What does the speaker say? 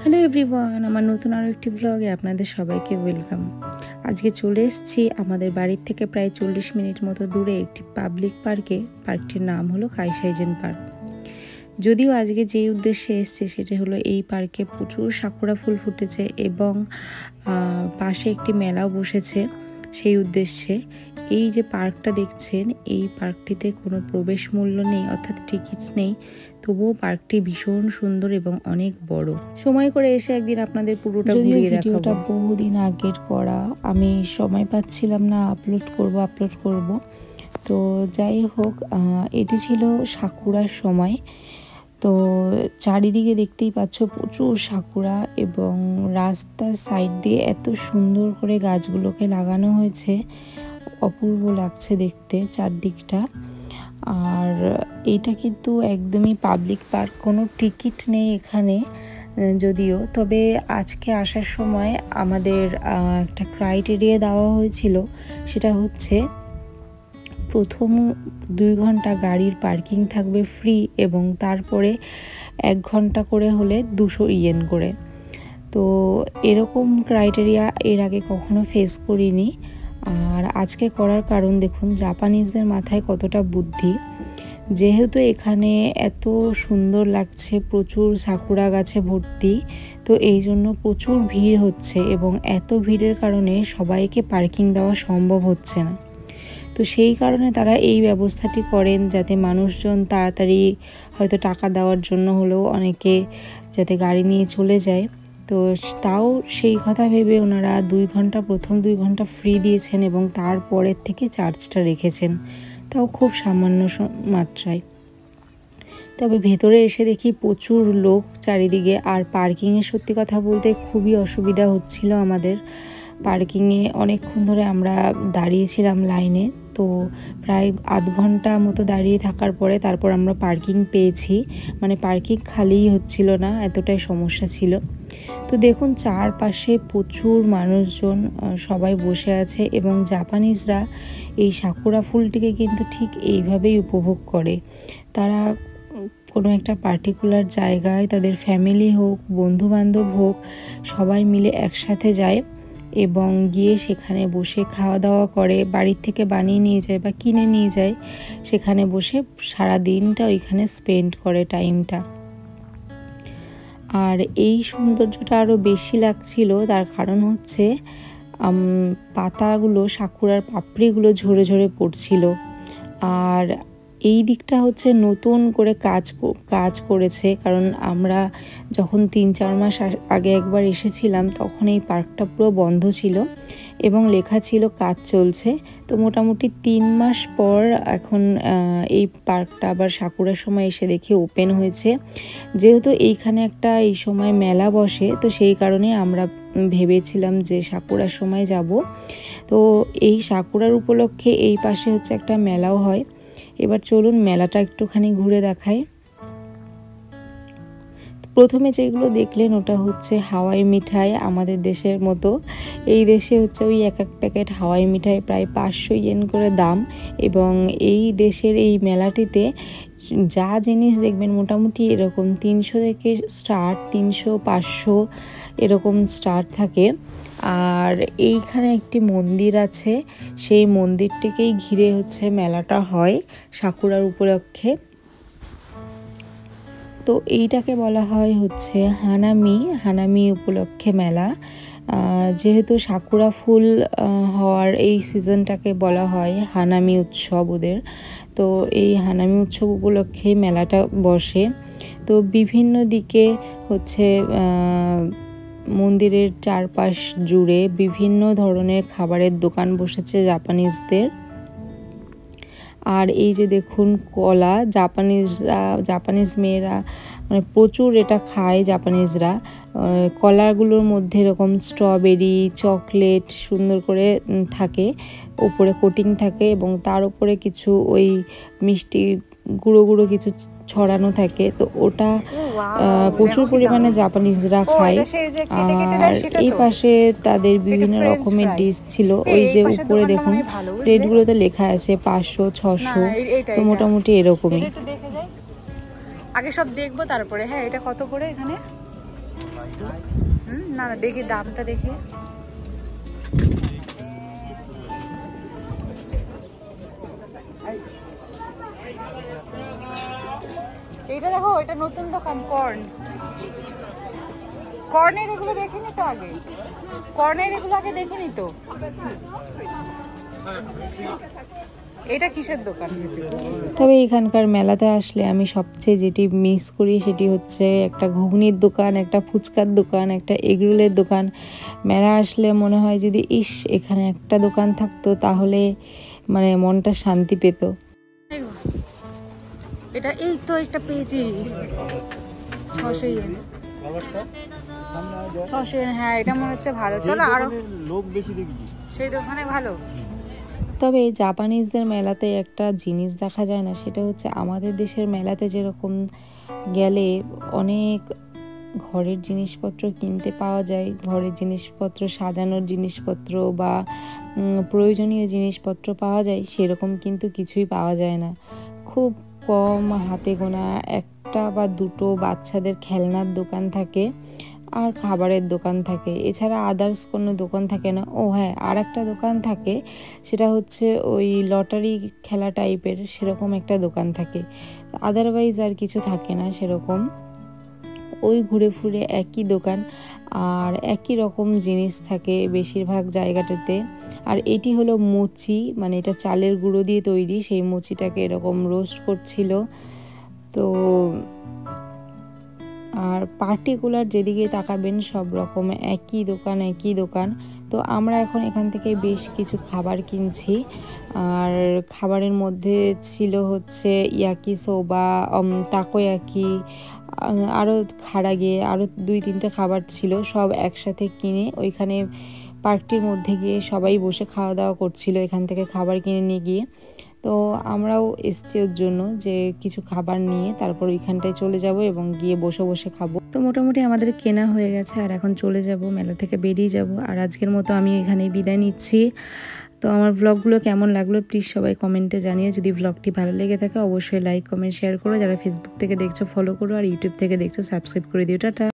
Hello everyone, আমার নতুন আরও একটি ব্লগে আপনাদের সবাইকে ওয়েলকাম। আজকে চলে এসেছি আমাদের বাড়ির থেকে প্রায় 40 মিনিট মতো দূরে একটি পাবলিক পার্কে। পার্কটির নাম হলো কাইসাইজেন পার্ক। যদিও আজকে যেই উদ্দেশ্যে এসছে সেটা হলো এই পার্কে প্রচুর সাকুরা ফুল ফুটেছে এবং পাশে একটি মেলাও বসেছে সেই উদ্দেশ্যে। এই যে পার্কটা দেখছেন, এই পার্কটিতে কোনো প্রবেশ মূল্য নেই, অর্থাৎ টিকিট নেই, তবুও পার্কটি ভীষণ সুন্দর এবং অনেক বড়। সময় করে এসে একদিন আপনাদের পুরোটা ঘুরিয়ে দেখাবো। ভিডিওটা বহুদিন আগের করা, আমি সময় পাচ্ছিলাম না আপলোড করব। তো যাই হোক, এটি ছিল সাকুরার সময়। তো চারিদিকে দেখতেই পাচ্ছ প্রচুর সাকুরা এবং রাস্তার সাইড দিয়ে এত সুন্দর করে গাছগুলোকে লাগানো হয়েছে, অপূর্ব লাগছে দেখতে চারদিকটা। আর এটা কিন্তু একদমই পাবলিক পার্ক, কোনো টিকিট নেই এখানে যদিও। তবে আজকে আসার সময় আমাদের একটা ক্রাইটেরিয়া দেওয়া হয়েছিল, সেটা হচ্ছে প্রথম 2 ঘন্টা গাড়ির পার্কিং থাকবে ফ্রি এবং তারপরে 1 ঘন্টা করে হলে 200 ইয়েন করে। তো এরকম ক্রাইটেরিয়া এর আগে কখনো ফেস করিনি। আর আজকে করার কারণ দেখুন জাপানিজদের মাথায় কতটা বুদ্ধি। যেহেতু এখানে এত সুন্দর লাগছে, প্রচুর সাকুরা গাছে ভর্তি, তো এই জন্য প্রচুর ভিড় হচ্ছে এবং এত ভিড়ের কারণে সবাইকে পার্কিং দেওয়া সম্ভব হচ্ছে না। তো সেই কারণে তারা এই ব্যবস্থাটি করেন যাতে মানুষজন তাড়াতাড়ি হয়তো টাকা দেওয়ার জন্য হলেও অনেকে যাতে গাড়ি নিয়ে চলে যায়। তো তাও সেই কথা ভেবে ওনারা 2 ঘন্টা প্রথম 2 ঘন্টা ফ্রি দিয়েছেন এবং তারপরের থেকে চার্জটা রেখেছেন, তাও খুব সামান্য মাত্রায়। তবে ভেতরে এসে দেখি প্রচুর লোক চারিদিকে। আর পার্কিংয়ের সত্যি কথা বলতে খুবই অসুবিধা হচ্ছিল আমাদের। পার্কিংয়ে অনেকক্ষণ ধরে আমরা দাঁড়িয়েছিলাম লাইনে, তো প্রায় আধ ঘন্টা মতো দাঁড়িয়ে থাকার পরে তারপর আমরা পার্কিং পেয়েছি। মানে পার্কিং খালিই হচ্ছিল না, এতটাই সমস্যা ছিল। তো দেখুন চারপাশে প্রচুর মানুষজন, সবাই বসে আছে এবং জাপানিজরা এই সাকুরা ফুলটিকে কিন্তু ঠিক এইভাবেই উপভোগ করে। তারা কোনো একটা পার্টিকুলার জায়গায় তাদের ফ্যামিলি হোক, বন্ধুবান্ধব হোক, সবাই মিলে একসাথে যায় এবং গিয়ে সেখানে বসে খাওয়া দাওয়া করে, বাড়ির থেকে বানিয়ে নিয়ে যায় বা কিনে নিয়ে যায়, সেখানে বসে সারা দিনটা ওইখানে স্পেন্ড করে টাইমটা। আর এই সৌন্দর্যটা আরও বেশি লাগছিল, তার কারণ হচ্ছে পাতাগুলো, সাকুরার পাপড়িগুলো ঝরে ঝরে পড়ছিল। আর এই দিকটা হচ্ছে নতুন করে কাজ করেছে, কারণ আমরা যখন 3-4 মাস আগে একবার এসেছিলাম তখন এই পার্কটা পুরো বন্ধ ছিল এবং লেখা ছিল কাজ চলছে। তো মোটামুটি 3 মাস পর এখন এই পার্কটা আবার সাকুরার সময় এসে দেখি ওপেন হয়েছে। যেহেতু এইখানে একটা এই সময় মেলা বসে, তো সেই কারণে আমরা ভেবেছিলাম যে সাকুরার সময় যাব। তো এই সাকুরার উপলক্ষে এই পাশে হচ্ছে একটা মেলাও হয়। এবার চলুন মেলাটা একটুখানি ঘুরে দেখাই। প্রথমে যেগুলো দেখলেন ওটা হচ্ছে হাওয়াই মিঠাই, আমাদের দেশের মতো। এই দেশে হচ্ছে ওই এক প্যাকেট হাওয়াই মিঠাই প্রায় 500 ইয়েন করে দাম এবং এই দেশের এই মেলাটিতে যা জিনিস দেখবেন মোটামুটি এরকম 300 থেকে স্টার্ট, 300-500 এরকম স্টার্ট থাকে। আর এইখানে একটি মন্দির আছে, সেই মন্দিরটিকেই ঘিরে হচ্ছে মেলাটা হয় সাকুরার উপলক্ষে। তো এইটাকে বলা হয় হচ্ছে হানামি উপলক্ষে মেলা। যেহেতু সাকুরা ফুল হওয়ার এই সিজনটাকে বলা হয় হানামি উৎসব ওদের, তো এই হানামি উৎসব উপলক্ষে মেলাটা বসে। তো বিভিন্ন দিকে হচ্ছে মন্দিরের চারপাশ জুড়ে বিভিন্ন ধরনের খাবারের দোকান বসেছে জাপানিজদের। আর এই যে দেখুন কলা, জাপানিজ মেয়েরা মানে প্রচুর এটা খায় জাপানিজরা। কলাগুলোর মধ্যে এরকম স্ট্রবেরি, চকলেট সুন্দর করে থাকে, উপরে কোটিং থাকে এবং তার উপরে কিছু ওই মিষ্টি গুঁড়ো গুঁড়ো কিছু ছড়ানো থাকে। তো ওটা প্রচুর পরিমাণে জাপানিজরা খায়। আর এই পাশে তাদের বিভিন্ন রকমের ডিশ ছিল। ওই যে উপরে দেখুন রেটগুলোতে লেখা আছে 500-600, তো মোটামুটি এরকমই। আগে সব দেখবো তারপরে। হ্যাঁ, এটা কত করে এখানে? না না, দেখি দামটা দেখি। এইটা দেখো, এটা নতুন দোকান, কর্নের এগুলো দেখিনি তো আগে, কর্নের এগুলো আগে দেখিনি তো। এটা কিসের দোকান? তবে এখানকার মেলাতে আসলে আমি সবচেয়ে যেটি মিস করি সেটি হচ্ছে একটা ঘুগনির দোকান, একটা ফুচকার দোকান, একটা এগরোলের দোকান। মেলা আসলে মনে হয় যদি এখানে একটা দোকান থাকতো তাহলে মানে মনটা শান্তি পেত। এটা এই তো একটা পেয়েছি, 600 ইয়েন। 600 ইয়েন, হ্যাঁ এটা মনে হচ্ছে ভালো। চলো আরো লোক বেশি দেখি, সেই দোকানে ভালো। তবে জাপানিজদের মেলাতে একটা জিনিস দেখা যায় না, সেটা হচ্ছে আমাদের দেশের মেলাতে যেরকম গেলে অনেক ঘরের জিনিসপত্র কিনতে পাওয়া যায়, ঘরের জিনিসপত্র, সাজানোর জিনিসপত্র বা প্রয়োজনীয় জিনিসপত্র পাওয়া যায়, সেরকম কিন্তু কিছুই পাওয়া যায় না। খুব কম, হাতে গোনা একটা বা দুটো বাচ্চাদের খেলনার দোকান থাকে আর খাবারের দোকান থাকে, এছাড়া আদার্স কোনো দোকান থাকে না। ও হ্যাঁ, আর একটা দোকান থাকে, সেটা হচ্ছে ওই লটারি খেলা টাইপের সেরকম একটা দোকান থাকে, আদারওয়াইজ আর কিছু থাকে না সেরকম। ওই ঘুরে ফিরে একই দোকান আর একই রকম জিনিস থাকে বেশিরভাগ জায়গাটাতে। আর এটি হলো মুচি, মানে এটা চালের গুঁড়ো দিয়ে তৈরি, সেই মুচিটাকে এরকম রোস্ট করছিল। তো আর পার্টিকুলার যেদিকে তাকাবেন সব রকম একই দোকান। তো আমরা এখন এখান থেকে বেশ কিছু খাবার কিনছি। আর খাবারের মধ্যে ছিল হচ্ছে ইয়াকি সোবা, তাকোয়াকি, আরও খারাগে, আরও 2-3টা খাবার ছিল, সব একসাথে কিনে ওইখানে পার্কটির মধ্যে গিয়ে সবাই বসে খাওয়া দাওয়া করছিল এখান থেকে খাবার কিনে নিয়ে গিয়ে। তো আমরাও এসছি ওর জন্য যে কিছু খাবার নিয়ে তারপর ওইখানটায় চলে যাব এবং গিয়ে বসে বসে খাবো। তো মোটামুটি আমাদের কেনা হয়ে গেছে আর এখন চলে যাব, মেলা থেকে বেরিয়ে যাব। আর আজকের মতো আমি এখানেই বিদায় নিচ্ছি। তো আমার ব্লগগুলো কেমন লাগলো প্লিজ সবাই কমেন্টে জানিও। যদি ব্লগটি ভালো লেগে থাকে অবশ্যই লাইক, কমেন্ট, শেয়ার করো। যারা ফেসবুক থেকে দেখছো ফলো করো, আর ইউটিউব থেকে দেখছো সাবস্ক্রাইব করে দিও। টাটা।